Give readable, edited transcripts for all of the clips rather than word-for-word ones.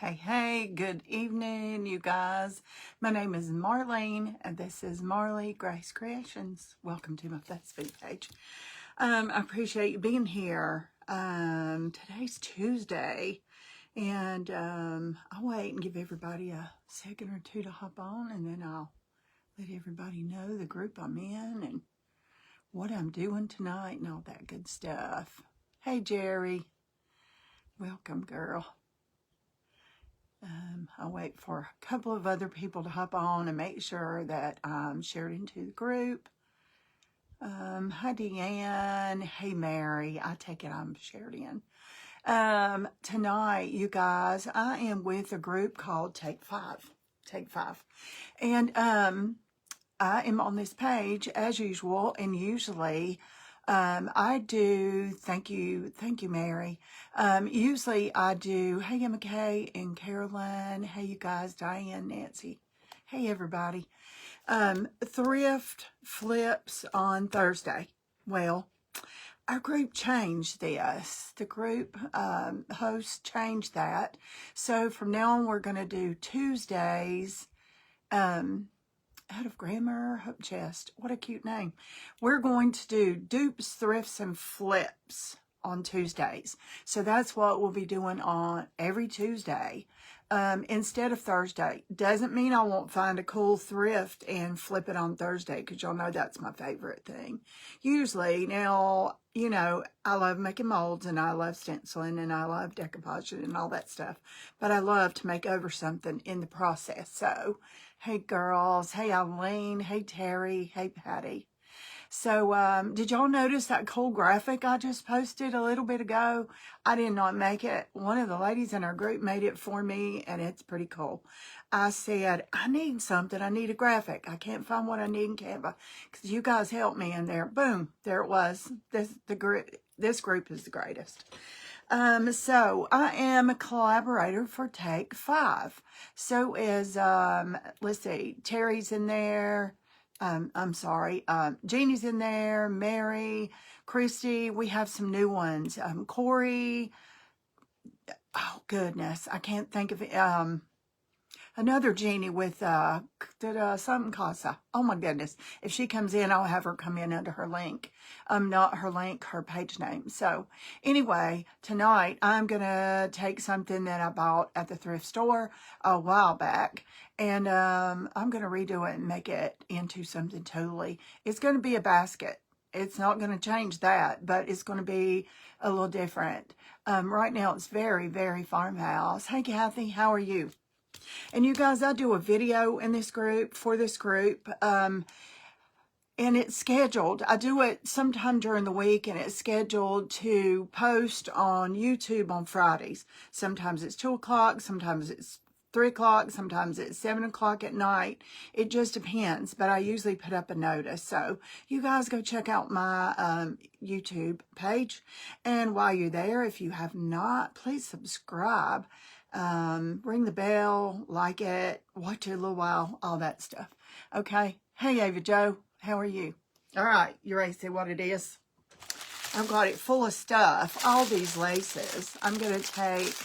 Hey, good evening, you guys. My name is Marlene, and this is Marley Grace Creations. Welcome to my Facebook page. I appreciate you being here. Today's Tuesday, and I'll wait and give everybody a second or two to hop on, and then I'll let everybody know the group I'm in and what I'm doing tonight and all that good stuff. Hey, Jerry. Welcome, girl. I'll wait for a couple of other people to hop on and make sure that I'm shared into the group. Hi, Deanne. Hey, Mary. I take it I'm shared in. Tonight, you guys, I am with a group called Take Five. Take Five. And I am on this page as usual, and usually I do, thank you, Mary. Usually I do, hey, McKay and Caroline, hey, you guys, Diane, Nancy, hey, everybody. Thrift flips on Thursday. Well, our group changed this. The group host changed that. So from now on, we're going to do Tuesdays, out of Grammar, Hope Chest. What a cute name. We're going to do dupes, thrifts, and flips on Tuesdays. So that's what we'll be doing on every Tuesday instead of Thursday. Doesn't mean I won't find a cool thrift and flip it on Thursday, because y'all know that's my favorite thing. Usually, now, you know, I love making molds and I love stenciling and I love decoupaging and all that stuff. But I love to make over something in the process. So, hey girls, hey Eileen, hey Terry, hey Patty. So did y'all notice that cool graphic I just posted a little bit ago? I did not make it. One of the ladies in our group made it for me, and it's pretty cool. I said, I need something. I need a graphic. I can't find what I need in Canva. Because you guys helped me in there. Boom, there it was. This group is the greatest. So I am a collaborator for Take Five. So is, let's see, Terry's in there. I'm sorry, Jeannie's in there, Mary, Christy. We have some new ones. Corey. Oh goodness, I can't think of it. Another Jeannie with something Casa. Oh my goodness. If she comes in, I'll have her come in under her link. Not her link, her page name. So anyway, tonight I'm going to take something that I bought at the thrift store a while back, and I'm going to redo it and make it into something totally. It's going to be a basket. It's not going to change that, but it's going to be a little different. Right now it's very, very farmhouse. Hey Kathy, how are you? And you guys, I do a video in this group, for this group, and it's scheduled. I do it sometime during the week, and it's scheduled to post on YouTube on Fridays. Sometimes it's 2 o'clock, sometimes it's 3 o'clock, sometimes it's 7 o'clock at night. It just depends, but I usually put up a notice. So you guys go check out my YouTube page. And while you're there, if you have not, please subscribe. Ring the bell, like it, watch it a little while, all that stuff. Okay. Hey, Ava Joe, how are you? All right. You ready to see what it is? I've got it full of stuff. All these laces I'm going to take.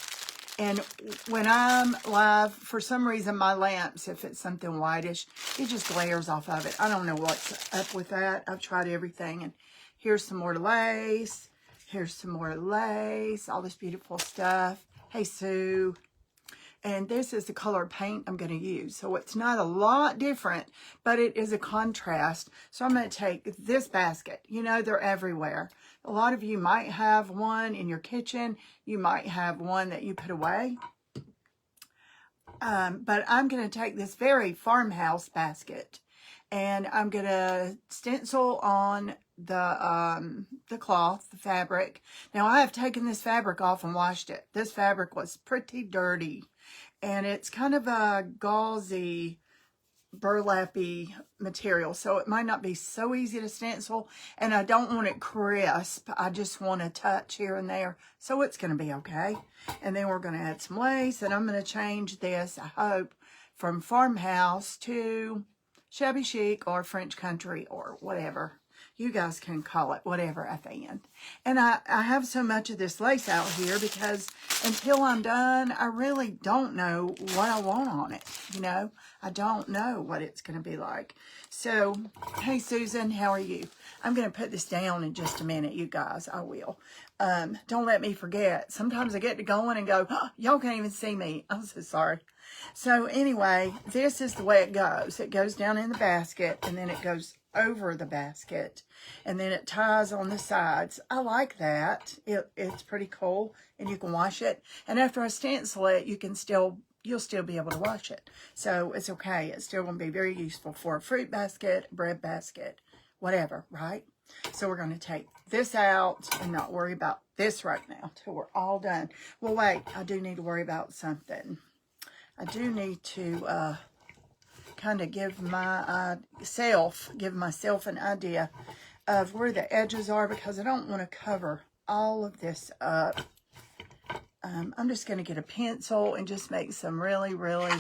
And when I'm live, for some reason, my lamps, if it's something whitish, it just glares off of it. I don't know what's up with that. I've tried everything. And here's some more lace. Here's some more lace. All this beautiful stuff. Hey, Sue. And this is the color paint I'm going to use. So it's not a lot different, but it is a contrast. So I'm going to take this basket. You know, they're everywhere. A lot of you might have one in your kitchen. You might have one that you put away. But I'm going to take this very farmhouse basket, and I'm going to stencil on the cloth, the fabric. Now, I have taken this fabric off and washed it. This fabric was pretty dirty, and it's kind of a gauzy, burlappy material, so it might not be so easy to stencil, and I don't want it crisp. I just want to touch here and there, so it's going to be okay. And then we're going to add some lace, and I'm going to change this, I hope, from farmhouse to shabby chic or French country or whatever. You guys can call it whatever at the end. And I have so much of this lace out here because until I'm done, I really don't know what I want on it. You know, I don't know what it's going to be like. So, hey, Susan, how are you? I'm going to put this down in just a minute, you guys. I will. Don't let me forget. Sometimes I get to going and go, oh, y'all can't even see me. I'm so sorry. So anyway, this is the way it goes. It goes down in the basket, and then it goes over the basket, and then it ties on the sides. I like that. It's pretty cool, and you can wash it. And after I stencil it, you'll still be able to wash it. So it's okay. It's still going to be very useful for a fruit basket, bread basket, whatever, right? So we're going to take this out and not worry about this right now till we're all done. Well, wait, I do need to worry about something. I do need to kind of give myself an idea of where the edges are, because I don't want to cover all of this up. I'm just going to get a pencil and just make some really, really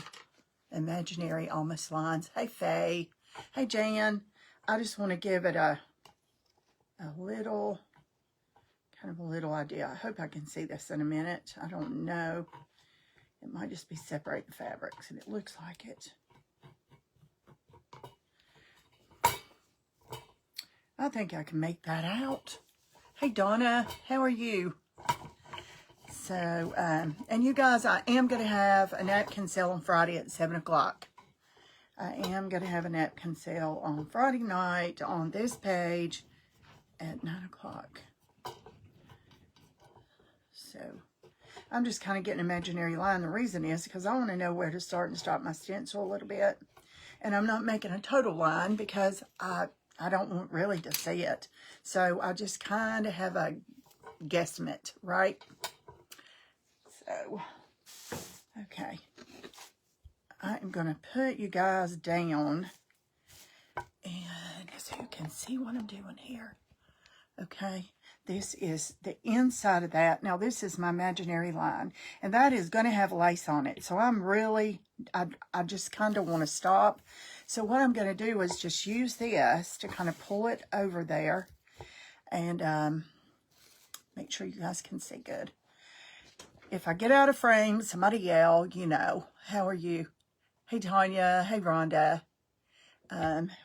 imaginary almost lines. Hey, Faye. Hey, Jan. I just want to give it a little, kind of a little idea. I hope I can see this in a minute. I don't know. It might just be separate the fabrics, and it looks like it. I think I can make that out. Hey, Donna, how are you? So, and you guys, I am going to have a napkin sale on Friday at 7 o'clock. I am going to have a napkin sale on Friday night on this page at 9 o'clock. So, I'm just kind of getting an imaginary line. The reason is because I want to know where to start and stop my stencil a little bit. And I'm not making a total line because I don't want really to see it. So I just kind of have a guesstimate, right? So, okay. I am going to put you guys down. And so you can see what I'm doing here. Okay. This is the inside of that. Now, this is my imaginary line, and that is going to have lace on it. So I'm really, I just kind of want to stop. So what I'm going to do is just use this to kind of pull it over there and make sure you guys can see good. If I get out of frame, somebody yell, you know. How are you? Hey, Tanya. Hey, Rhonda.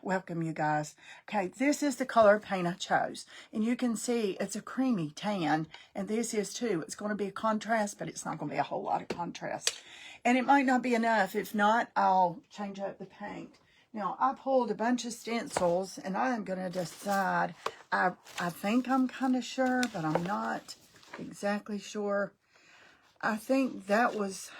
Welcome, you guys. Okay, this is the color paint I chose, and you can see it's a creamy tan, and this is too. It's going to be a contrast, but it's not going to be a whole lot of contrast, and it might not be enough. If not, I'll change up the paint. Now, I pulled a bunch of stencils, and I am going to decide. I think I'm kind of sure, but I'm not exactly sure. I think that was,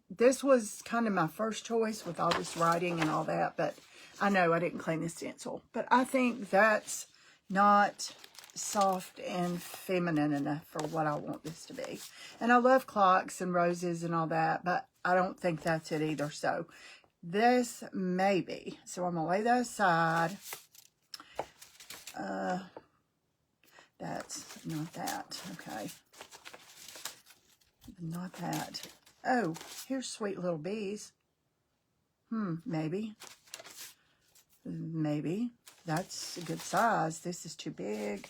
this was kind of my first choice with all this writing and all that, but I know I didn't clean the stencil. But I think that's not soft and feminine enough for what I want this to be. And I love clocks and roses and all that, but I don't think that's it either. So this may be. So I'm going to lay that aside. That's not that. Okay. Not that. Oh, here's sweet little bees. Maybe. Maybe. That's a good size. This is too big.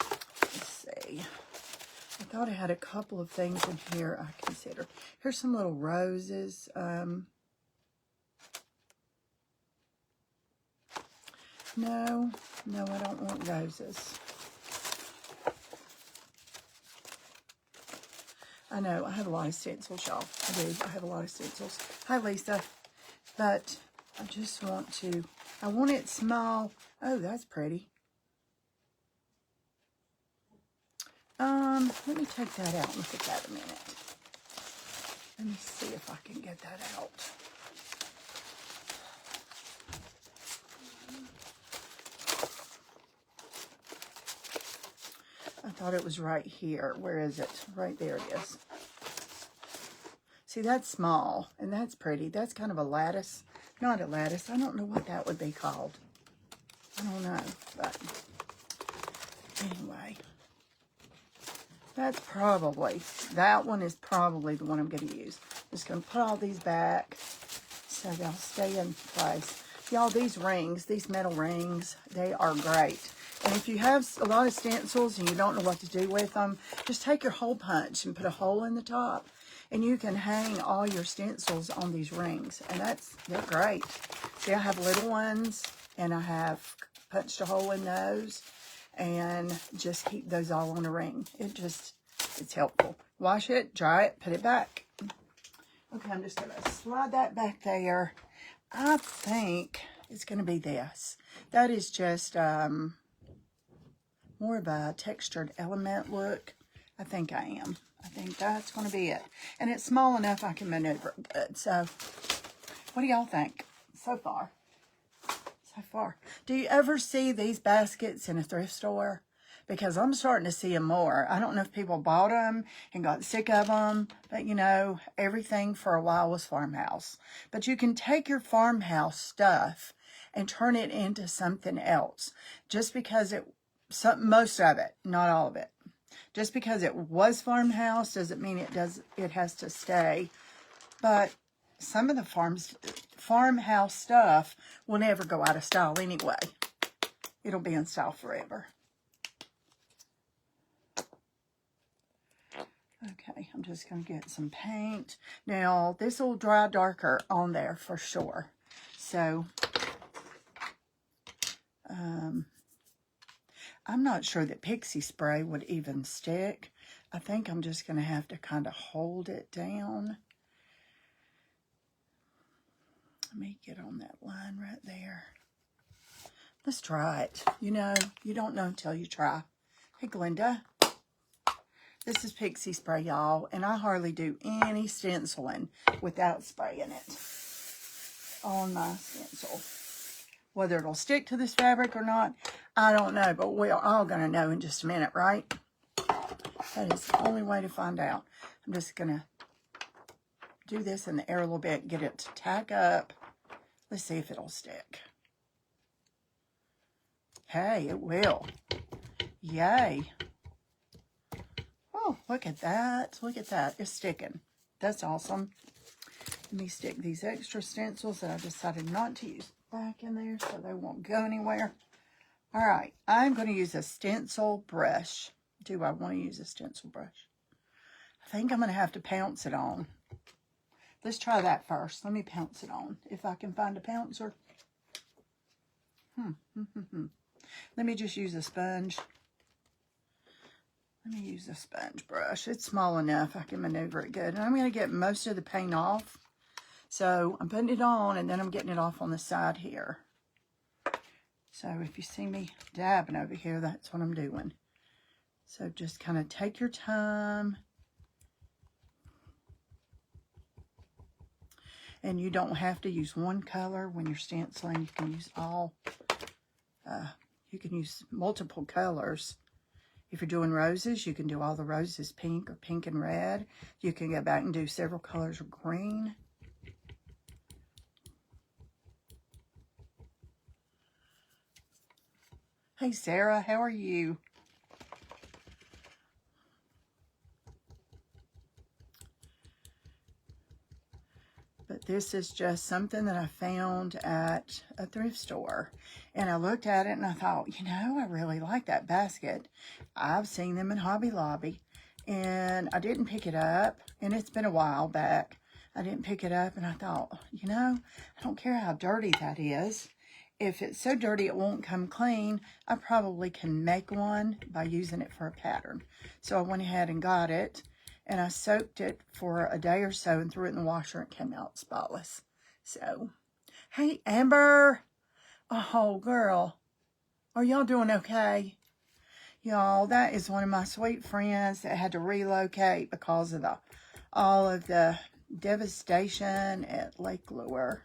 Let's see. I thought I had a couple of things in here I consider. Here's some little roses. No, I don't want roses. I know, I have a lot of stencils, y'all. I do. I have a lot of stencils. Hi, Lisa. But I just want to, I want it small. Oh, that's pretty. Let me take that out and look at that a minute. Let me see if I can get that out. I thought it was right here. Where is it? Right there it is. See, that's small, and that's pretty. That's kind of a lattice. Not a lattice. I don't know what that would be called. I don't know, but anyway. That's probably, that one is probably the one I'm going to use. Just going to put all these back so they'll stay in place. Y'all, these rings, these metal rings, they are great. And if you have a lot of stencils and you don't know what to do with them, just take your hole punch and put a hole in the top. And you can hang all your stencils on these rings. And they're great. See, I have little ones, and I have punched a hole in those. And just keep those all on a ring. It's helpful. Wash it, dry it, put it back. Okay, I'm just going to slide that back there. I think it's going to be this. That is just more of a textured element look. I think that's going to be it. And it's small enough I can maneuver it good. So, what do y'all think so far? Do you ever see these baskets in a thrift store? Because I'm starting to see them more. I don't know if people bought them and got sick of them, but you know, everything for a while was farmhouse. But you can take your farmhouse stuff and turn it into something else. Just because most of it, not all of it. Just because it was farmhouse doesn't mean it has to stay. But some of the farmhouse stuff will never go out of style anyway. It'll be in style forever. Okay, I'm just going to get some paint. Now, this will dry darker on there for sure. So, I'm not sure that pixie spray would even stick. I think I'm just going to have to kind of hold it down. Let me get on that line right there. Let's try it. You know, you don't know until you try. Hey, Glenda. This is pixie spray, y'all, and I hardly do any stenciling without spraying it on my stencil. Whether it'll stick to this fabric or not, I don't know, but we're all going to know in just a minute, right? That is the only way to find out. I'm just going to do this in the air a little bit, get it to tack up. Let's see if it'll stick. Hey, it will. Yay. Oh, look at that. Look at that. It's sticking. That's awesome. Let me stick these extra stencils that I decided not to use back in there so they won't go anywhere. All right. I'm going to use a stencil brush. Do I want to use a stencil brush? I think I'm going to have to pounce it on. Let's try that first. Let me pounce it on. If I can find a pouncer. Let me just use a sponge. Let me use a sponge brush. It's small enough I can maneuver it good. And I'm going to get most of the paint off. So I'm putting it on and then I'm getting it off on the side here. So if you see me dabbing over here, that's what I'm doing. So just kind of take your time. And you don't have to use one color when you're stenciling. You can use you can use multiple colors. If you're doing roses, you can do all the roses pink or pink and red. You can go back and do several colors of green. Hey, Sarah, how are you? But this is just something that I found at a thrift store. And I looked at it and I thought, you know, I really like that basket. I've seen them in Hobby Lobby. And I didn't pick it up. And it's been a while back. I didn't pick it up and I thought, you know, I don't care how dirty that is. If it's so dirty it won't come clean, I probably can make one by using it for a pattern. So I went ahead and got it. And I soaked it for a day or so and threw it in the washer and it came out spotless. So, hey, Amber. Oh, girl. Are y'all doing okay? Y'all, that is one of my sweet friends that had to relocate because of all of the devastation at Lake Lure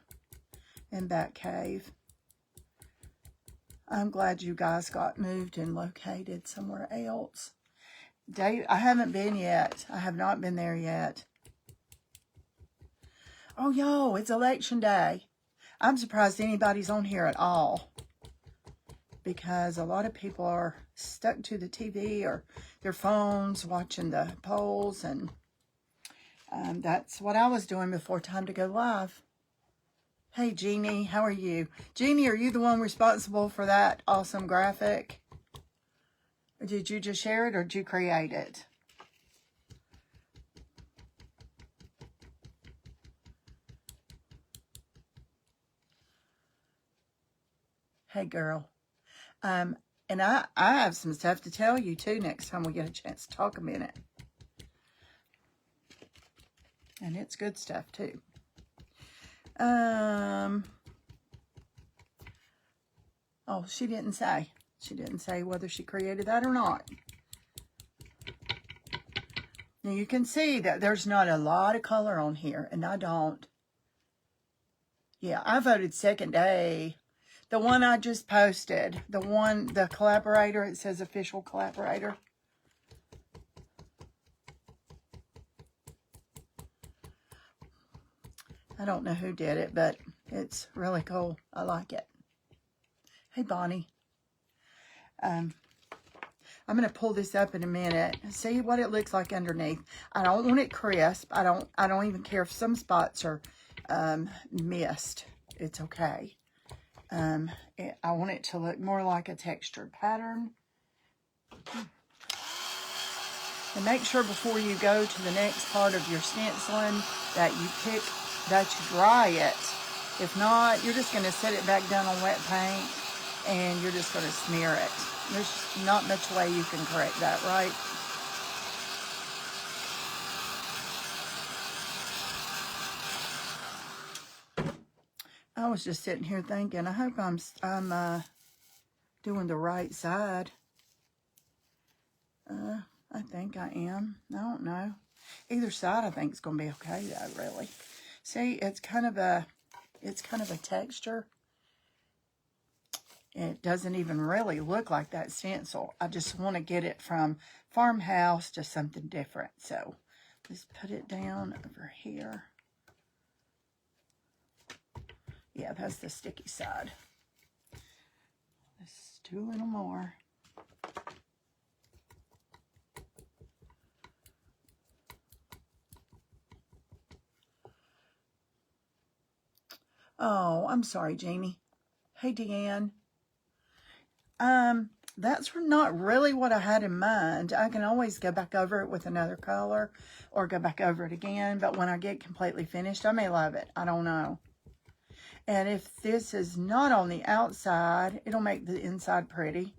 in Bat Cave. I'm glad you guys got moved and located somewhere else. Dave, I haven't been yet. I have not been there yet. Oh, yo, it's election day. I'm surprised anybody's on here at all. Because a lot of people are stuck to the TV or their phones watching the polls. And that's what I was doing before time to go live. Hey, Jeannie, how are you? Jeannie, are you the one responsible for that awesome graphic? Or did you just share it or did you create it? Hey, girl. And I have some stuff to tell you, too, next time we get a chance to talk a minute. And it's good stuff, too. Oh, she didn't say. She didn't say whether she created that or not. Now, you can see that there's not a lot of color on here, and I don't. Yeah, I voted second A. The one I just posted, the collaborator, it says official collaborator. I don't know who did it, but it's really cool. I like it. Hey, Bonnie. I'm going to pull this up in a minute and see what it looks like underneath. I don't want it crisp. I don't even care if some spots are missed. It's okay. I want it to look more like a textured pattern. And make sure before you go to the next part of your stenciling that you dry it. If not, you're just going to set it back down on wet paint and you're just going to smear it. There's not much way you can correct that, right? I was just sitting here thinking, I hope I'm doing the right side. I think I am. I don't know. Either side I think is going to be okay though, really. See, it's kind of a texture. It doesn't even really look like that stencil. I just want to get it from farmhouse to something different. So let's put it down over here. Yeah, that's the sticky side. Let's do a little more. Oh, I'm sorry, Jamie. Hey, Deanne. That's not really what I had in mind. I can always go back over it with another color or go back over it again. But when I get completely finished, I may love it. I don't know. And if this is not on the outside, it'll make the inside pretty.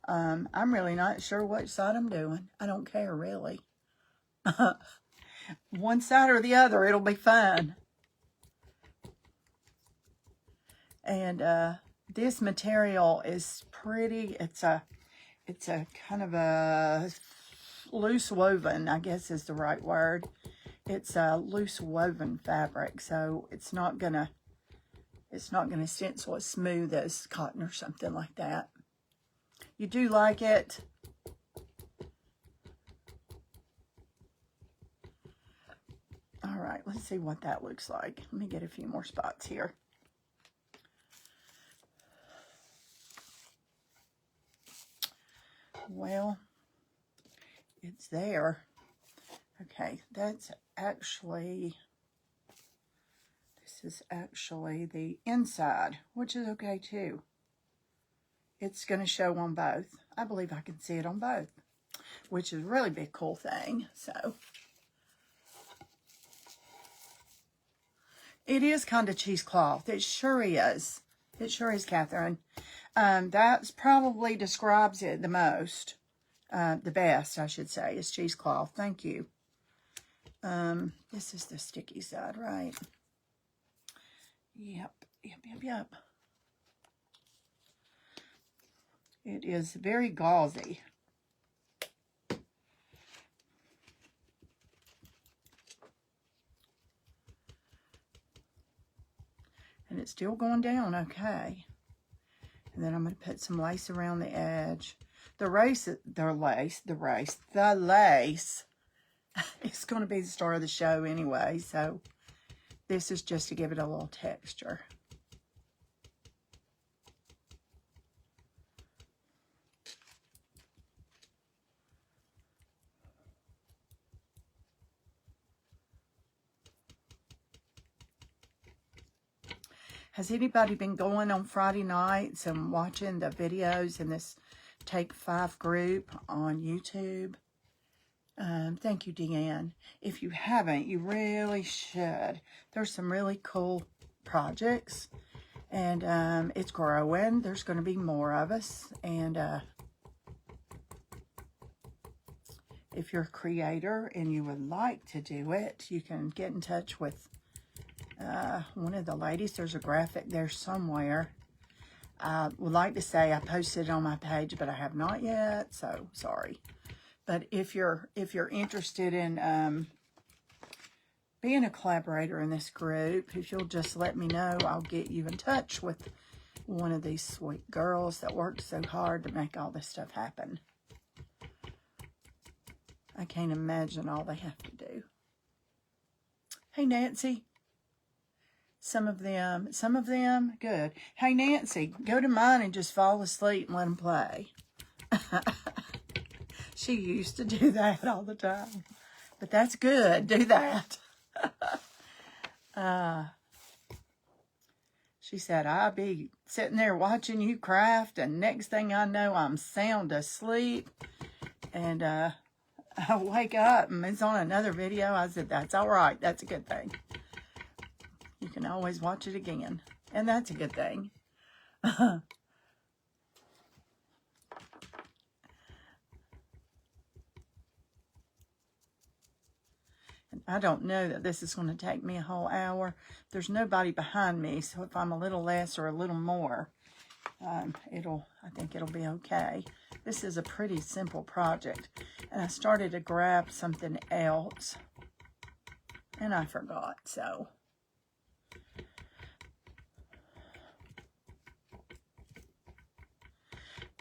I'm really not sure which side I'm doing. I don't care, really. One side or the other, it'll be fine. And this material is pretty. It's a kind of a loose woven, I guess is the right word. It's a loose woven fabric, so it's not gonna stencil as smooth as cotton or something like that. You do like it? All right, let's see what that looks like. Let me get a few more spots here. Well, it's there. Okay, this is actually the inside, which is okay too. It's going to show on both. I believe I can see it on both, which is a really big cool thing. So it is kind of cheesecloth. It sure is. It sure is, Catherine. That's probably describes it the most. The best, I should say, is cheesecloth. Thank you. This is the sticky side, right? Yep. It is very gauzy. And it's still going down okay. And then I'm going to put some lace around the edge. The lace is going to be the star of the show anyway. So this is just to give it a little texture. Has anybody been going on Friday nights and watching the videos in this Take 5 group on YouTube. Thank you, Deanne. If you haven't, you really should. There's some really cool projects, and it's growing. There's going to be more of us, and if you're a creator and you would like to do it, you can get in touch with one of the ladies. There's a graphic there somewhere. I would like to say I posted it on my page, but I have not yet, so sorry. But if you're interested in being a collaborator in this group, if you'll just let me know, I'll get you in touch with one of these sweet girls that worked so hard to make all this stuff happen. I can't imagine all they have to do. Hey, Nancy. Some of them, good. Hey, Nancy, go to mine and just fall asleep and let them play. She used to do that all the time. But that's good. Do that. She said, I'll be sitting there watching you craft, and next thing I know, I'm sound asleep. And I wake up, and it's on another video. I said, that's all right. That's a good thing. You can always watch it again. And that's a good thing. I don't know that this is going to take me a whole hour. There's nobody behind me, so if I'm a little less or a little more, I think it'll be okay. This is a pretty simple project, and I started to grab something else, and I forgot, so.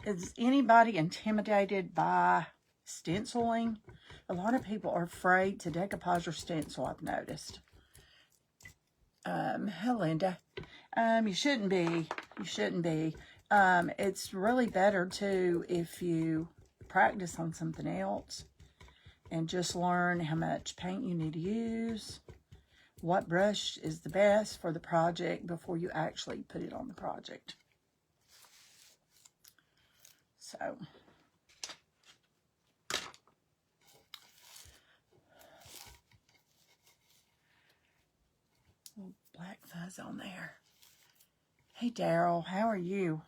Is anybody intimidated by stenciling? A lot of people are afraid to decoupage or stencil, I've noticed. Hey, Linda. You shouldn't be. You shouldn't be. It's really better, too, if you practice on something else and just learn how much paint you need to use, what brush is the best for the project before you actually put it on the project. So... black fuzz on there. Hey, Daryl, how are you?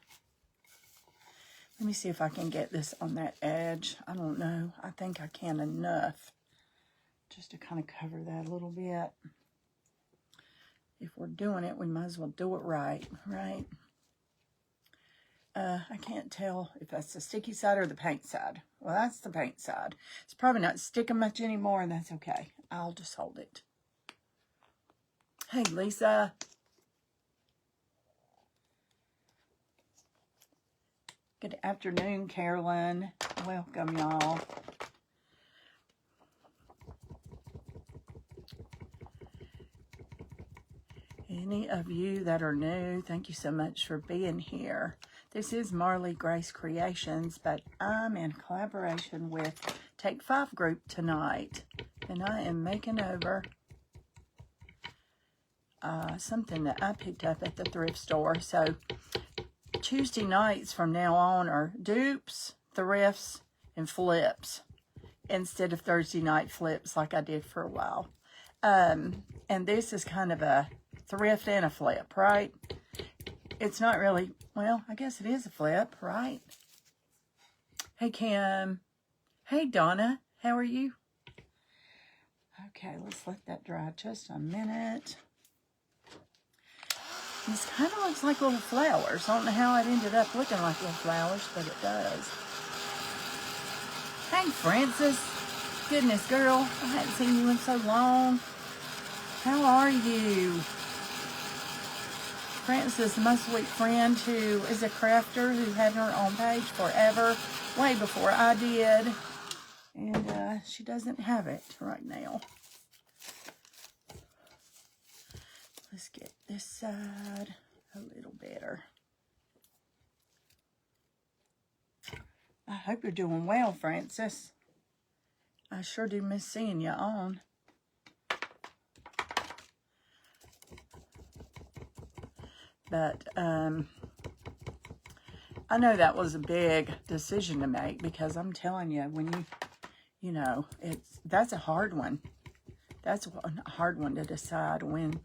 Let me see if I can get this on that edge. I don't know. I think I can enough just to kind of cover that a little bit. If we're doing it, we might as well do it right, right? I can't tell if that's the sticky side or the paint side. Well, that's the paint side. It's probably not sticking much anymore, and that's okay. I'll just hold it. Hey, Lisa. Good afternoon, Carolyn. Welcome, y'all. Any of you that are new, thank you so much for being here. This is Marley Grace Creations, but I'm in collaboration with Take 5 Group tonight, and I am making over something that I picked up at the thrift store. So Tuesday nights from now on are dupes, thrifts, and flips instead of Thursday night flips like I did for a while. And this is kind of a thrift and a flip, right? It's not really, well, I guess it is a flip, right? Hey, Kim. Hey, Donna. How are you? Okay, let's let that dry just a minute. This kind of looks like little flowers. I don't know how it ended up looking like little flowers, but it does. Hey, Francis. Goodness, girl. I hadn't seen you in so long. How are you? Francis, my sweet friend who is a crafter who had her own page forever, way before I did. And she doesn't have it right now. Let's get this side a little better. I hope you're doing well, Francis. I sure do miss seeing you on. But I know that was a big decision to make, because I'm telling you, when you know, that's a hard one. That's a hard one to decide when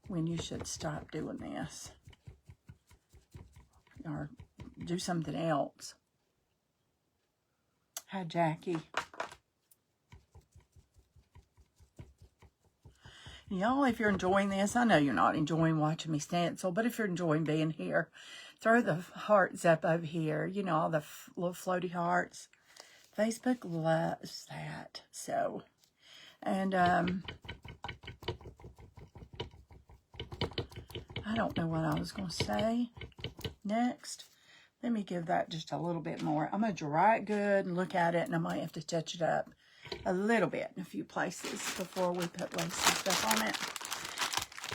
you should stop doing this or do something else. Hi, Jackie. Y'all, if you're enjoying this, I know you're not enjoying watching me stencil, but if you're enjoying being here, throw the hearts up over here. You know, all the little floaty hearts. Facebook loves that. So, and I don't know what I was going to say next. Let me give that just a little bit more. I'm going to dry it good and look at it, and I might have to touch it up a little bit in a few places before we put lace and stuff on it.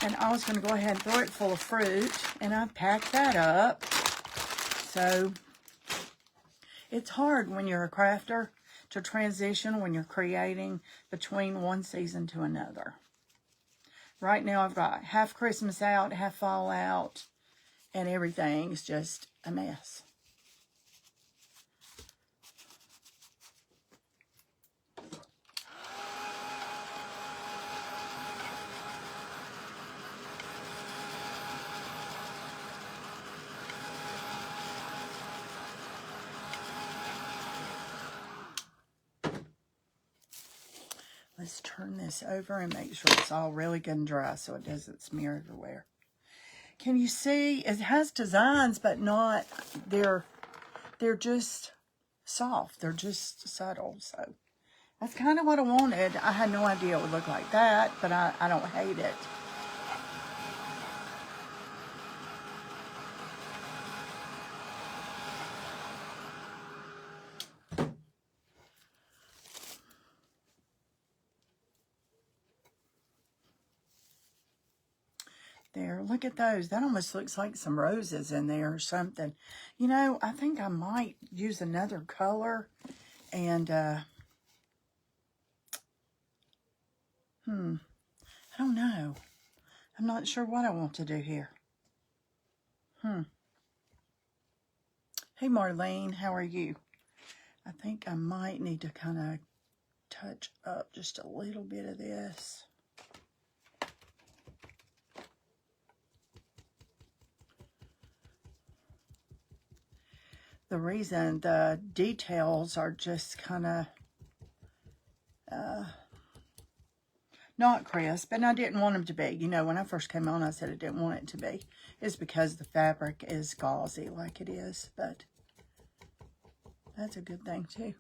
And I was going to go ahead and throw it full of fruit, and I've packed that up. So it's hard when you're a crafter to transition when you're creating between one season to another. Right now I've got half Christmas out, half fall out, and everything's just a mess. Let's turn this over and make sure it's all really good and dry so it doesn't smear everywhere. Can you see? It has designs, but not, they're just soft. They're just subtle. So that's kind of what I wanted. I had no idea it would look like that, but I don't hate it. There, look at those. That almost looks like some roses in there or something. You know, I think I might use another color and, I don't know. I'm not sure what I want to do here. Hey, Marlene, how are you? I think I might need to kind of touch up just a little bit of this. The reason the details are just kind of not crisp, and I didn't want them to be. You know, when I first came on, I said I didn't want it to be. It's because the fabric is gauzy like it is, but that's a good thing too.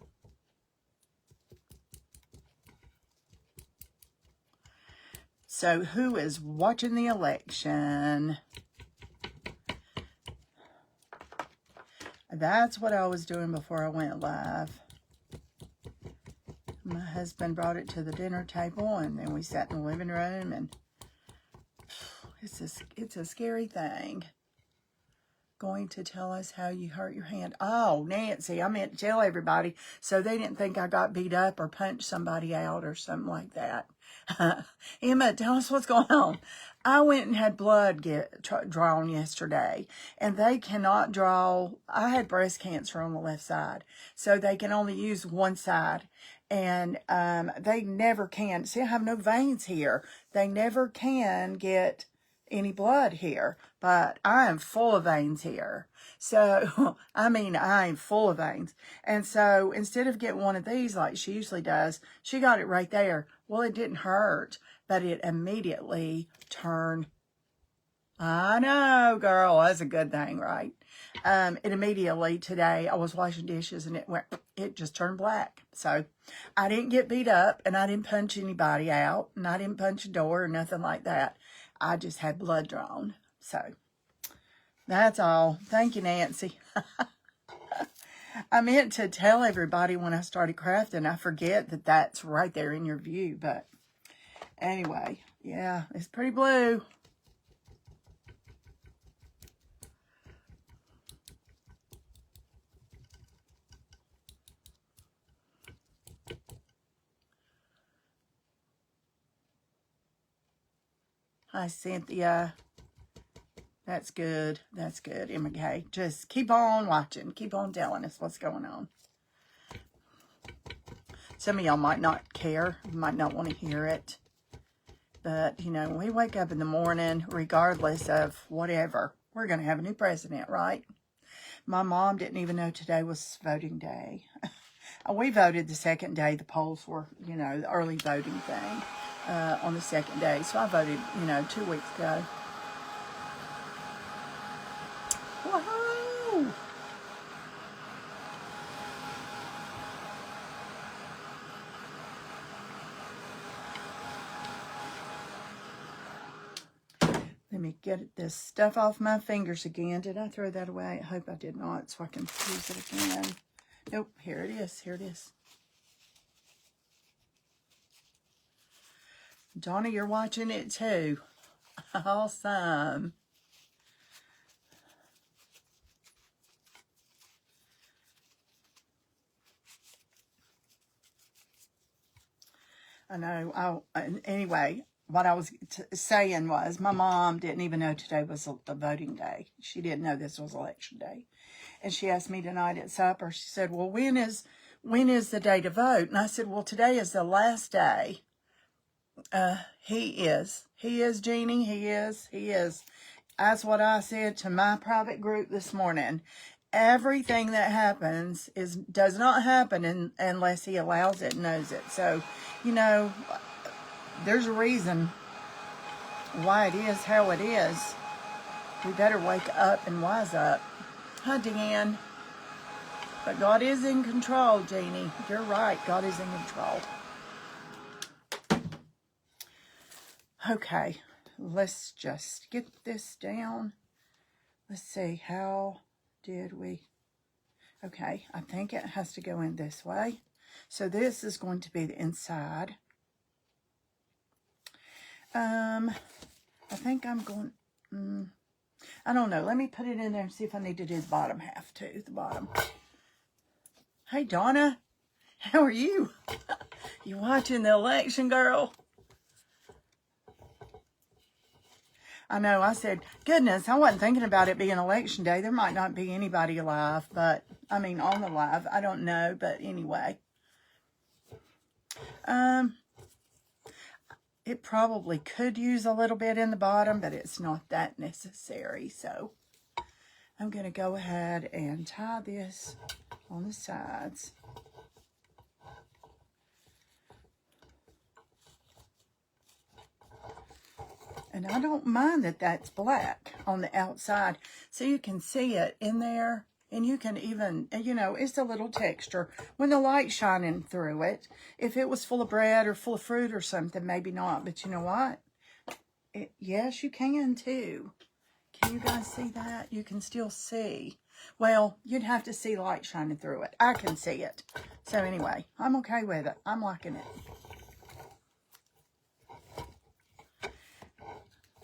So who is watching the election? That's what I was doing before I went live. My husband brought it to the dinner table, and then we sat in the living room, and it's a scary thing. Going to tell us how you hurt your hand. Oh, Nancy, I meant to tell everybody so they didn't think I got beat up or punched somebody out or something like that. Emma, tell us what's going on. I went and had blood drawn yesterday, and they cannot draw. I had breast cancer on the left side, so they can only use one side, and they never can. See, I have no veins here. They never can get any blood here, but I am full of veins here. So, I mean, I am full of veins. And so, instead of getting one of these like she usually does, she got it right there. Well, it didn't hurt, but it immediately turned. I know, girl, that's a good thing, right? It immediately today, I was washing dishes and it just turned black. So I didn't get beat up, and I didn't punch anybody out, and I didn't punch a door or nothing like that. I just had blood drawn. So that's all. Thank you, Nancy. I meant to tell everybody when I started crafting. I forget that that's right there in your view. But anyway, yeah, it's pretty blue. Hi, Cynthia. That's good. That's good, Emma Kay. Just keep on watching. Keep on telling us what's going on. Some of y'all might not care, might not want to hear it. But, you know, we wake up in the morning, regardless of whatever, we're going to have a new president, right? My mom didn't even know today was voting day. We voted the second day. The polls were, you know, the early voting thing on the second day. So I voted, you know, 2 weeks ago. Woohoo! Let me get this stuff off my fingers again. Did I throw that away? I hope I did not, so I can use it again. Nope, here it is. Here it is. Donna, you're watching it too. Awesome. I know. Anyway, what I was saying was my mom didn't even know today was the voting day. She didn't know this was election day. And she asked me tonight at supper, she said, well, when is the day to vote? And I said, well, today is the last day. He is, Jeannie, he is. That's what I said to my private group this morning. Everything that happens does not happen unless he allows it and knows it. So, you know, there's a reason why it is how it is. We better wake up and wise up. Hi, Dan. But God is in control, Jeannie. You're right. God is in control. Okay. Let's just get this down. Let's see. How did we... Okay. I think it has to go in this way. So this is going to be the inside. I think I'm going... I don't know. Let me put it in there and see if I need to do the bottom half too. The bottom. Hey, Donna. How are you? You watching the election, girl? I know. I said, goodness, I wasn't thinking about it being election day. There might not be anybody alive, but, I mean, on the live. I don't know, but anyway. It probably could use a little bit in the bottom, but it's not that necessary. So I'm going to go ahead and tie this on the sides. And I don't mind that that's black on the outside. So you can see it in there. And you can even, you know, it's a little texture. When the light's shining through it, if it was full of bread or full of fruit or something, maybe not. But you know what? Yes, you can too. Can you guys see that? You can still see. Well, you'd have to see light shining through it. I can see it. So anyway, I'm okay with it. I'm liking it.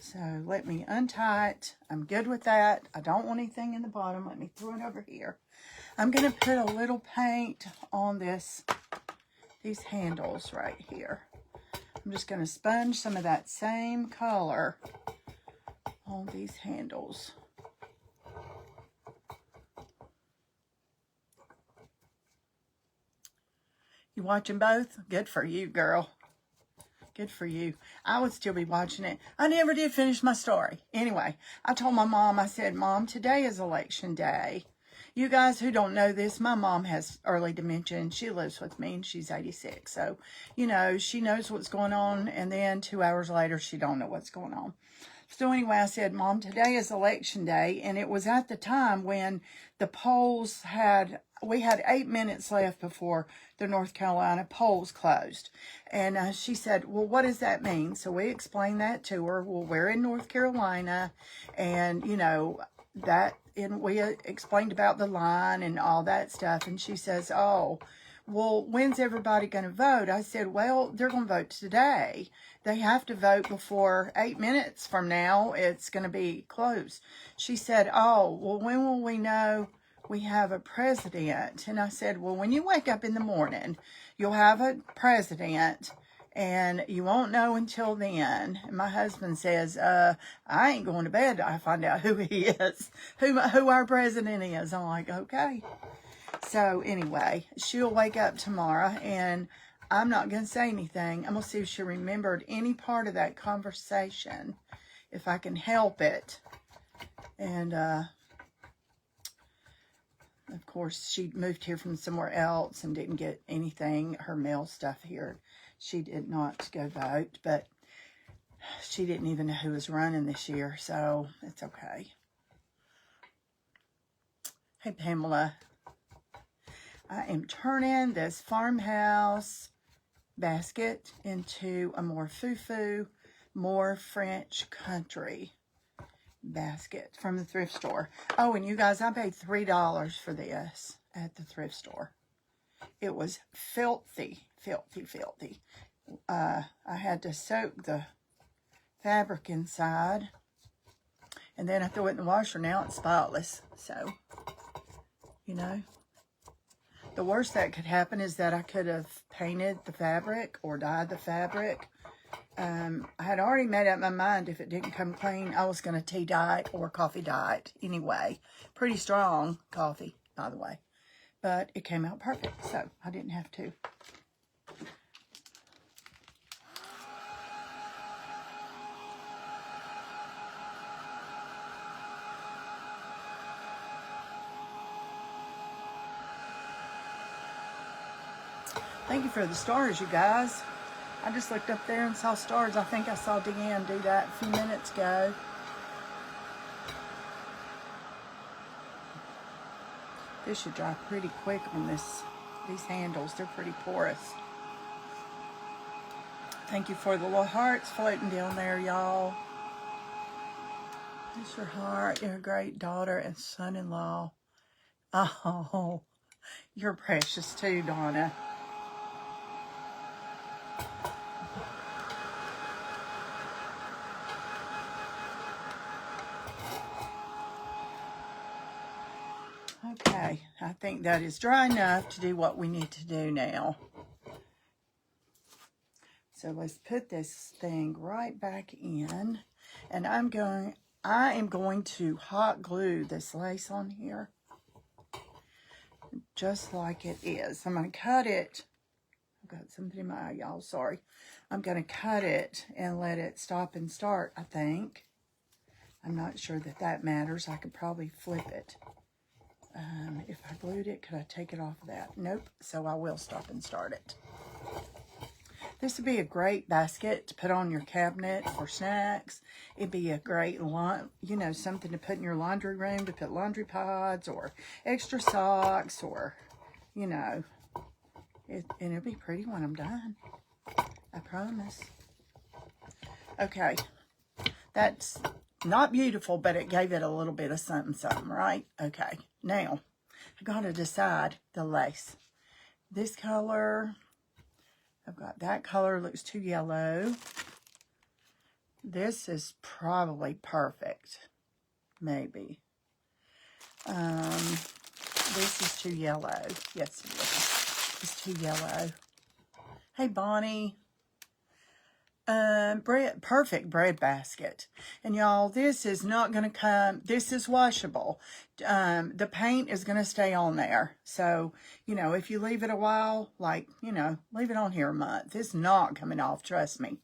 So let me untie it. I'm good with that. I don't want anything in the bottom. Let me throw it over here. I'm going to put a little paint on these handles right here. I'm just going to sponge some of that same color on these handles. You watching both? Good for you, girl. Good for you. I would still be watching it. I never did finish my story. Anyway, I told my mom, I said, Mom, today is election day. You guys who don't know this, my mom has early dementia and she lives with me and she's 86. So, you know, she knows what's going on and then 2 hours later, she don't know what's going on. So anyway, I said, Mom, today is election day. And it was at the time when the polls we had 8 minutes left before the North Carolina polls closed. And she said, well, what does that mean? So we explained that to her. Well, we're in North Carolina and, you know, and we explained about the line and all that stuff. And she says, oh, well, when's everybody going to vote? I said, well, they're going to vote today. They have to vote before 8 minutes from now. It's going to be closed. She said, oh, well, when will we know we have a president? And I said, well, when you wake up in the morning, you'll have a president And you won't know until then. And my husband says, I ain't going to bed till I find out who he is, who our president is. I'm like, okay. So anyway, she'll wake up tomorrow, and I'm not going to say anything. I'm going to see if she remembered any part of that conversation, if I can help it. And, of course, she moved here from somewhere else and didn't get anything, her mail stuff here. She did not go vote, but she didn't even know who was running this year, so it's okay. Hey, Pamela. I am turning this farmhouse basket into a more foo-foo, more French country basket from the thrift store. Oh, and you guys, I paid $3 for this at the thrift store. It was filthy, filthy, filthy. I had to soak the fabric inside, and then I threw it in the washer. Now it's spotless. So, you know, the worst that could happen is that I could have painted the fabric or dyed the fabric. I had already made up my mind if it didn't come clean, I was going to tea dye it or coffee dye it anyway. Pretty strong coffee, by the way. But it came out perfect, so I didn't have to. Thank you for the stars, you guys. I just looked up there and saw stars. I think I saw Deanne do that a few minutes ago. This should dry pretty quick on these handles. They're pretty porous. Thank you for the little hearts floating down there, y'all. There's your heart. You're a great daughter and son-in-law. Oh, you're precious too, Donna. Okay, I think that is dry enough to do what we need to do now. So let's put this thing right back in, and I am going to hot glue this lace on here just like it is. I'm going to cut it. I've got something in my eye, y'all, sorry. I'm going to cut it and let it stop and start, I think. I'm not sure that matters. I could probably flip it. If I glued it, could I take it off of that? Nope, so I will stop and start it. This would be a great basket to put on your cabinet for snacks. It'd be a great, something to put in your laundry room, to put laundry pods or extra socks or, and it'll be pretty when I'm done. I promise. Okay, that's not beautiful, but it gave it a little bit of something, right? Okay, now I gotta decide the lace. This color, I've got that color, looks too yellow. This is probably perfect, maybe. This is too yellow. Yes, it is. It's too yellow. Hey, Bonnie. Perfect bread basket. And y'all, this is not going to come, this is washable. The paint is going to stay on there. So, if you leave it a while, leave it on here a month. It's not coming off, trust me.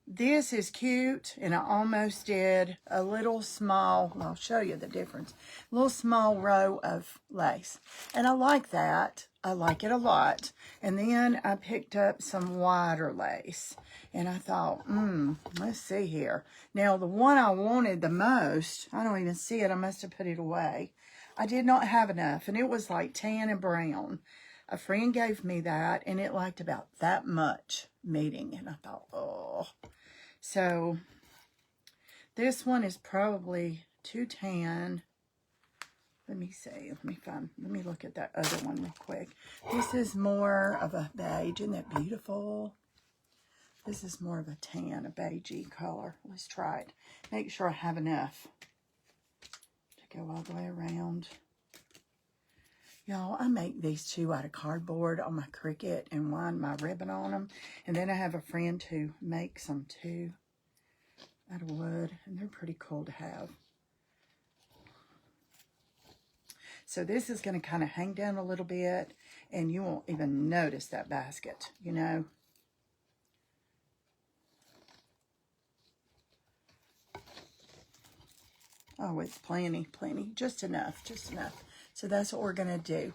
This is cute, and I almost did a little small, I'll show you the difference, a little small row of lace. And I like that. I like it a lot. And then I picked up some wider lace. And I thought, let's see here. Now, the one I wanted the most, I don't even see it. I must have put it away. I did not have enough, and it was like tan and brown. A friend gave me that, and it liked about that much meeting. And I thought, oh. So, this one is probably too tan. Let me see. Let me look at that other one real quick. This is more of a beige. Isn't that beautiful? This is more of a tan, a beigey color. Let's try it. Make sure I have enough to go all the way around. Y'all, I make these two out of cardboard on my Cricut and wind my ribbon on them. And then I have a friend who makes them too out of wood. And they're pretty cool to have. So this is going to kind of hang down a little bit. And you won't even notice that basket, you know. Oh, it's plenty. Just enough. So that's what we're going to do.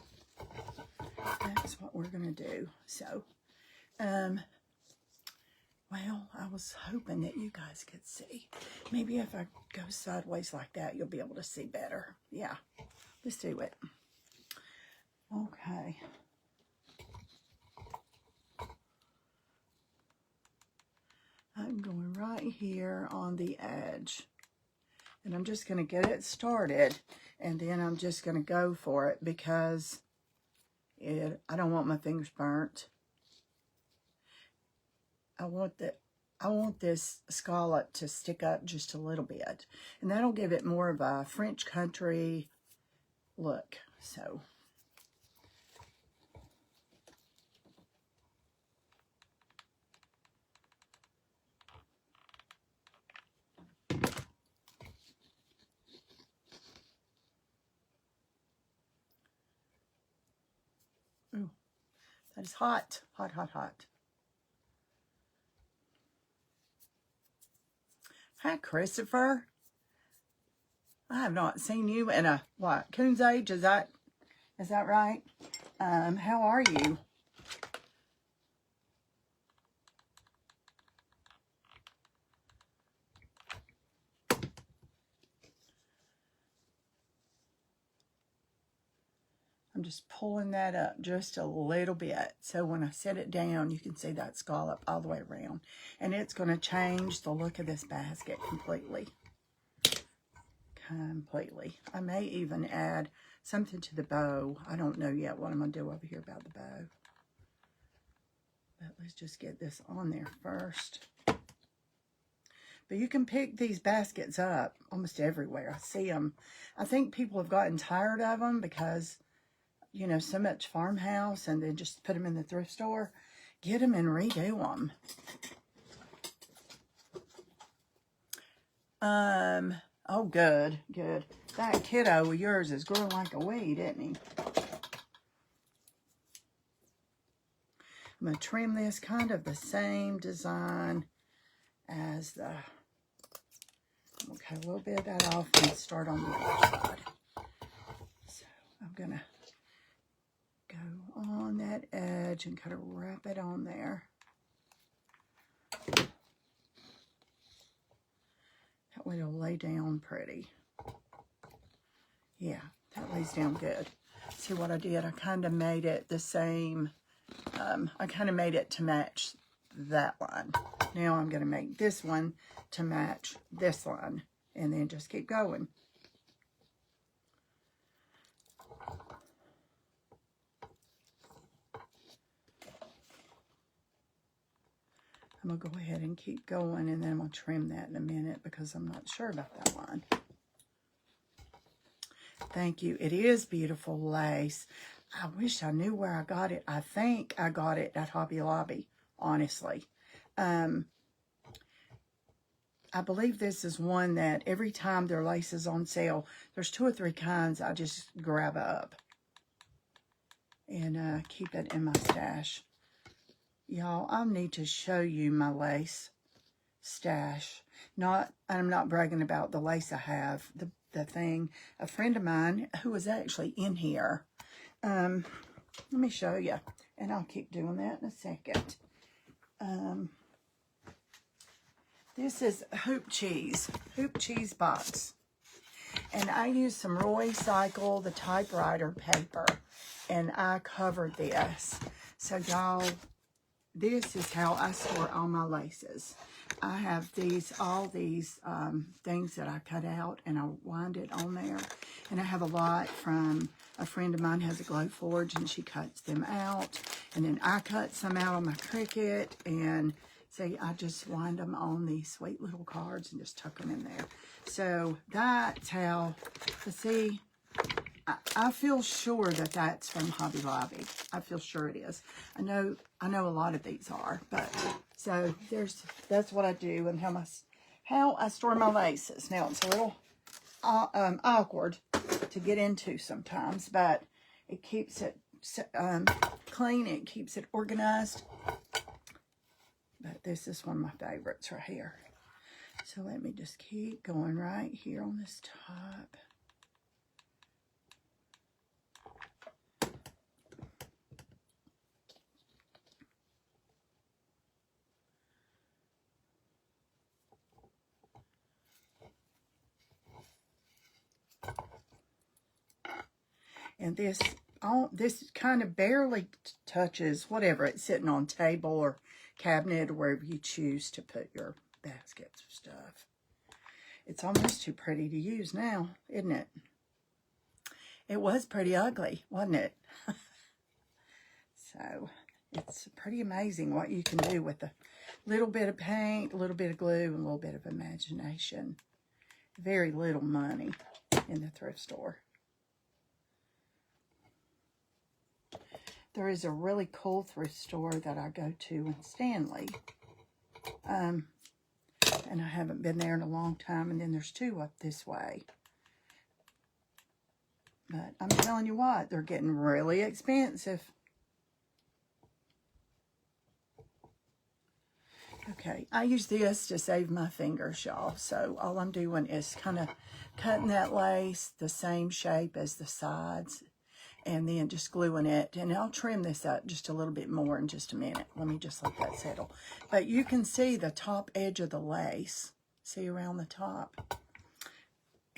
That's what we're going to do. So, well, I was hoping that you guys could see. Maybe if I go sideways like that, you'll be able to see better. Yeah, let's do it. Okay. I'm going right here on the edge. And I'm just going to get it started. And then I'm just going to go for it because I don't want my fingers burnt. I want this scallop to stick up just a little bit. And that'll give it more of a French country look. So. Ooh, that is hot. Hot. Hi, Christopher. I have not seen you in a, what, coon's age? Is that right? How are you? I'm just pulling that up just a little bit. So when I set it down, you can see that scallop all the way around. And it's going to change the look of this basket completely. I may even add something to the bow. I don't know yet what I'm going to do over here about the bow. But let's just get this on there first. But you can pick these baskets up almost everywhere. I see them. I think people have gotten tired of them because, you know, so much farmhouse and then just put them in the thrift store. Get them and redo them. Oh, good. That kiddo of yours is growing like a weed, isn't he? I'm going to trim this kind of the same design as the... Okay, a little bit of that off and start on the other side. So I'm going to go on that edge and kind of wrap it on there. That way it'll lay down pretty. Yeah, that lays down good. See what I did? I kind of made it the same. I kind of made it to match that line. Now I'm going to make this one to match this line. And then just keep going. I'm going to go ahead and keep going, and then I'm going to trim that in a minute because I'm not sure about that line. Thank you. It is beautiful lace. I wish I knew where I got it. I think I got it at Hobby Lobby, honestly. I believe this is one that every time their lace is on sale, there's 2 or 3 kinds I just grab up and keep it in my stash. Y'all, I need to show you my lace stash. I'm not bragging about the lace I have. The thing, a friend of mine who was actually in here. Let me show you, and I'll keep doing that in a second. This is hoop cheese box. And I used some Roycycle, the typewriter paper, and I covered this. So y'all, this is how I store all my laces. I have all these things that I cut out and I wind it on there. And I have a lot from a friend of mine has a Glowforge and she cuts them out. And then I cut some out on my Cricut and see, I just wind them on these sweet little cards and just tuck them in there. So that's how, see, I feel sure that that's from Hobby Lobby. I feel sure it is. I know a lot of these are, but so that's what I do and how I store my laces. Now it's a little awkward to get into sometimes, but it keeps it clean. It keeps it organized. But this is one of my favorites right here. So let me just keep going right here on this top. And this kind of barely touches whatever it's sitting on table or cabinet or wherever you choose to put your baskets of stuff. It's almost too pretty to use now, isn't it? It was pretty ugly, wasn't it? So it's pretty amazing what you can do with a little bit of paint, a little bit of glue, and a little bit of imagination. Very little money in the thrift store. There is a really cool thrift store that I go to in Stanley. And I haven't been there in a long time. And then there's two up this way. But I'm telling you what, they're getting really expensive. Okay, I use this to save my fingers, y'all. So all I'm doing is kind of cutting that lace the same shape as the sides. And then just gluing it. And I'll trim this up just a little bit more in just a minute. Let me just let that settle. But you can see the top edge of the lace. See around the top?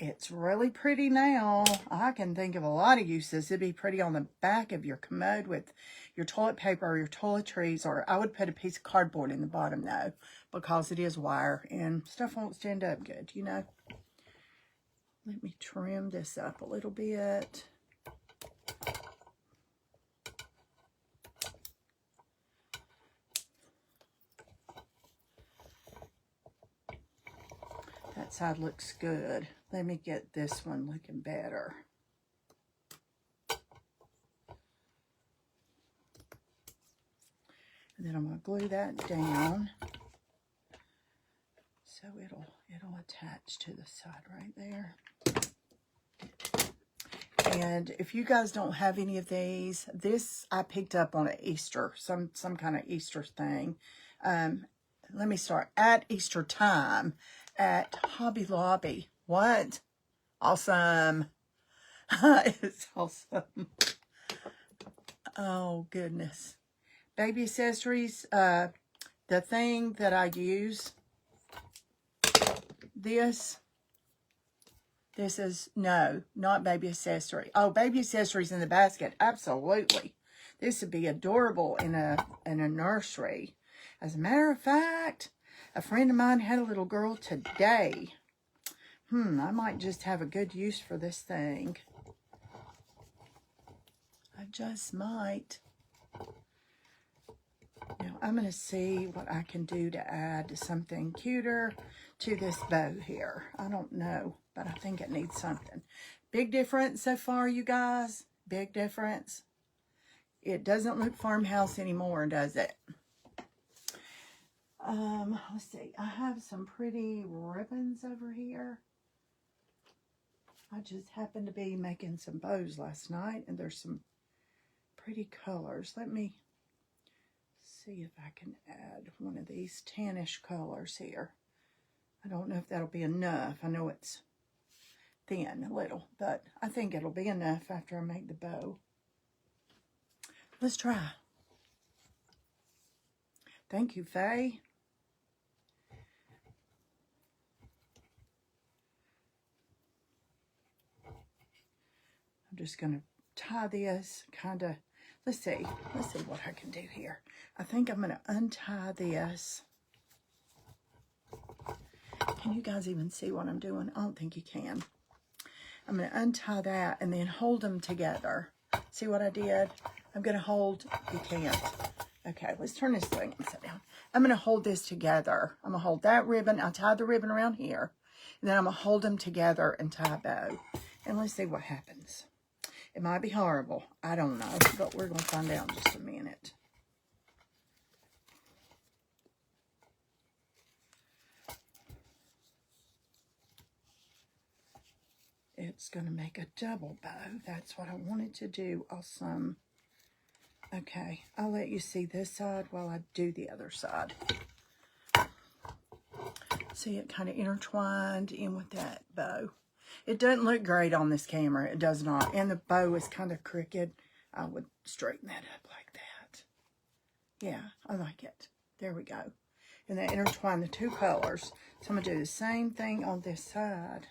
It's really pretty now. I can think of a lot of uses. It'd be pretty on the back of your commode with your toilet paper or your toiletries. Or I would put a piece of cardboard in the bottom though, because it is wire and stuff won't stand up good, you know. Let me trim this up a little bit. That side looks good. Let me get this one looking better. And then I'm going to glue that down so it'll attach to the side right there. And if you guys don't have any of these, this I picked up on an Easter, some kind of Easter thing. Let me start. At Easter time at Hobby Lobby. What? Awesome. It's awesome. Oh, goodness. Baby accessories. The thing that I use, this is, no, not baby accessory. Oh, baby accessories in the basket. Absolutely. This would be adorable in a nursery. As a matter of fact, a friend of mine had a little girl today. I might just have a good use for this thing. I just might. Now, I'm going to see what I can do to add something cuter to this bow here. I don't know, but I think it needs something. Big difference so far, you guys. Big difference. It doesn't look farmhouse anymore, does it? Let's see. I have some pretty ribbons over here. I just happened to be making some bows last night, and there's some pretty colors. Let me see if I can add one of these tannish colors here. I don't know if that'll be enough. I know it's thin a little, but I think it'll be enough after I make the bow. Let's try. Thank you, Faye. I'm just going to tie this kind of, let's see what I can do here. I think I'm going to untie this. Can you guys even see what I'm doing? I don't think you can. I'm going to untie that and then hold them together. See what I did? I'm going to hold, you can't. Okay, let's turn this thing upside down. I'm going to hold this together. I'm going to hold that ribbon. I'll tie the ribbon around here. And then I'm going to hold them together and tie a bow. And let's see what happens. It might be horrible. I don't know, but we're going to find out in just a minute. It's going to make a double bow. That's what I wanted to do. Awesome. Okay, I'll let you see this side while I do the other side. See, it kind of intertwined in with that bow. It doesn't look great on this camera. It does not. And the bow is kind of crooked. I would straighten that up like that. Yeah, I like it. There we go. And they intertwine the two colors. So I'm going to do the same thing on this side.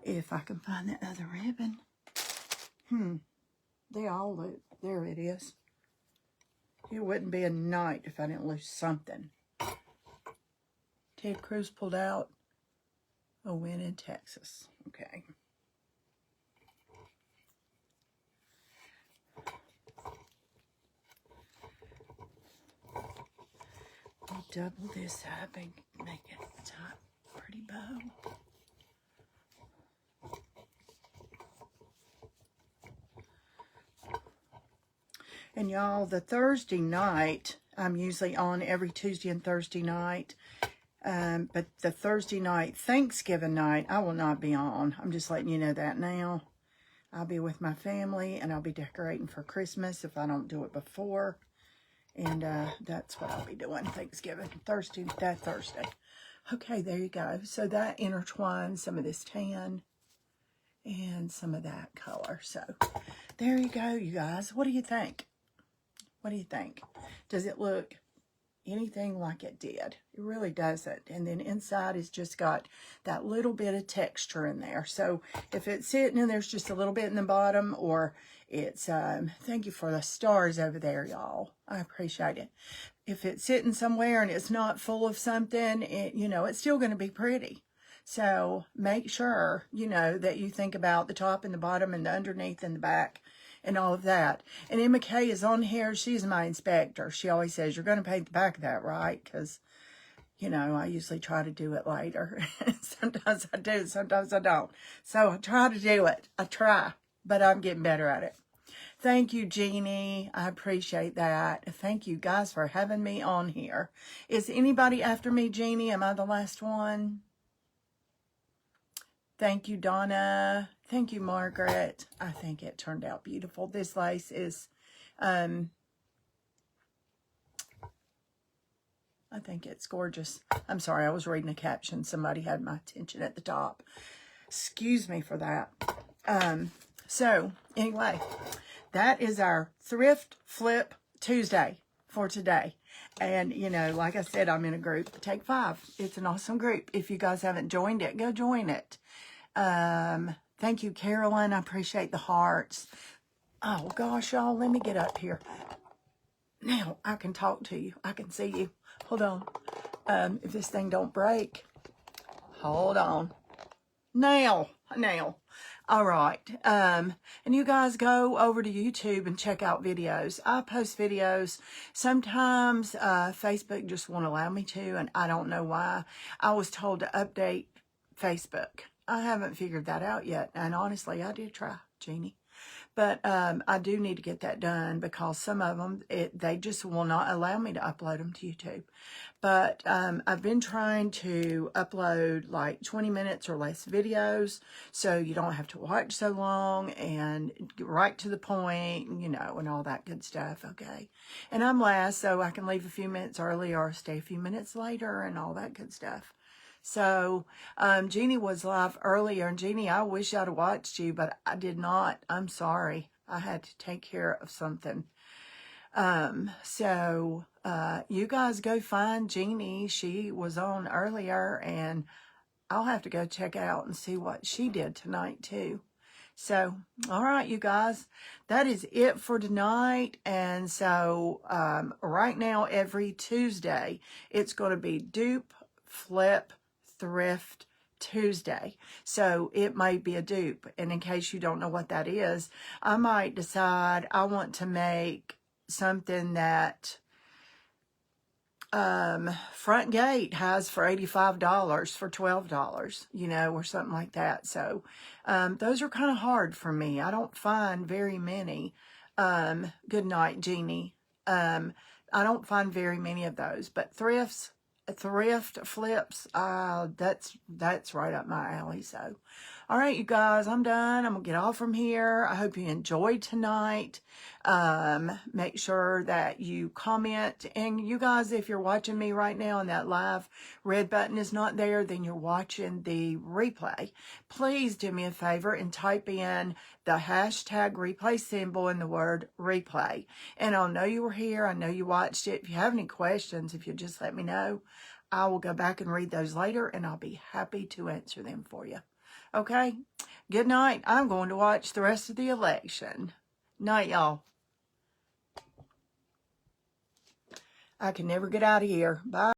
If I can find that other ribbon. They all look. There it is. It wouldn't be a night if I didn't lose something. Ted Cruz pulled out a win in Texas. Okay. I'll double this up and make it a top pretty bow. And y'all, the Thursday night, I'm usually on every Tuesday and Thursday night. But the Thursday night, Thanksgiving night, I will not be on. I'm just letting you know that now. I'll be with my family, and I'll be decorating for Christmas if I don't do it before. And that's what I'll be doing, Thanksgiving, that Thursday. Okay, there you go. So that intertwines some of this tan and some of that color. So there you go, you guys. What do you think? What do you think? Does it look anything like it did? It really doesn't. And then inside is just got that little bit of texture in there. So if it's sitting and there's just a little bit in the bottom, or it's, thank you for the stars over there, y'all. I appreciate it. If it's sitting somewhere and it's not full of something, you know, it's still going to be pretty. So make sure, you know, that you think about the top and the bottom and the underneath and the back and all of that. And Emma Kay is on here. She's my inspector. She always says, you're going to paint the back of that, right? Because, you know, I usually try to do it later. Sometimes I do, sometimes I don't. So I try to do it. I try, but I'm getting better at it. Thank you, Jeannie. I appreciate that. Thank you guys for having me on here. Is anybody after me, Jeannie? Am I the last one? Thank you, Donna. Thank you, Margaret. I think it turned out beautiful. This lace is, I think it's gorgeous. I'm sorry, I was reading a caption. Somebody had my attention at the top. Excuse me for that. So, anyway, that is our Thrift Flip Tuesday for today. And, you know, like I said, I'm in a group, Take 5. It's an awesome group. If you guys haven't joined it, go join it. Thank you, Carolyn. I appreciate the hearts. Oh, gosh, y'all, let me get up here. Now, I can talk to you. I can see you. Hold on. If this thing don't break. Hold on. Now. All right. And you guys go over to YouTube and check out videos. I post videos. Sometimes Facebook just won't allow me to, and I don't know why. I was told to update Facebook. I haven't figured that out yet. And honestly, I did try, Jeannie. But I do need to get that done because some of them, they just will not allow me to upload them to YouTube. But I've been trying to upload like 20 minutes or less videos so you don't have to watch so long and get right to the point, you know, and all that good stuff, okay? And I'm last, so I can leave a few minutes early or stay a few minutes later and all that good stuff. So, Jeannie was live earlier, and Jeannie, I wish I'd have watched you, but I did not. I'm sorry. I had to take care of something. So, you guys go find Jeannie. She was on earlier, and I'll have to go check out and see what she did tonight, too. So, all right, you guys, that is it for tonight. And so, right now, every Tuesday, it's going to be Dupe, Flip, Thrift Tuesday. So it might be a dupe. And in case you don't know what that is, I might decide I want to make something that Front Gate has for $85 for $12, you know, or something like that. So those are kind of hard for me. I don't find very many. Good night, Jeannie. I don't find very many of those, but thrift flips, that's right up my alley. So, all right, you guys, I'm done. I'm gonna get off from here. I hope you enjoyed tonight. Make sure that you comment, and you guys, if you're watching me right now and that live red button is not there, then you're watching the replay. Please do me a favor and type in the hashtag replay symbol and the word replay. And I'll know you were here. I know you watched it. If you have any questions, if you just let me know, I will go back and read those later, and I'll be happy to answer them for you. Okay? Good night. I'm going to watch the rest of the election. Night, y'all. I can never get out of here. Bye.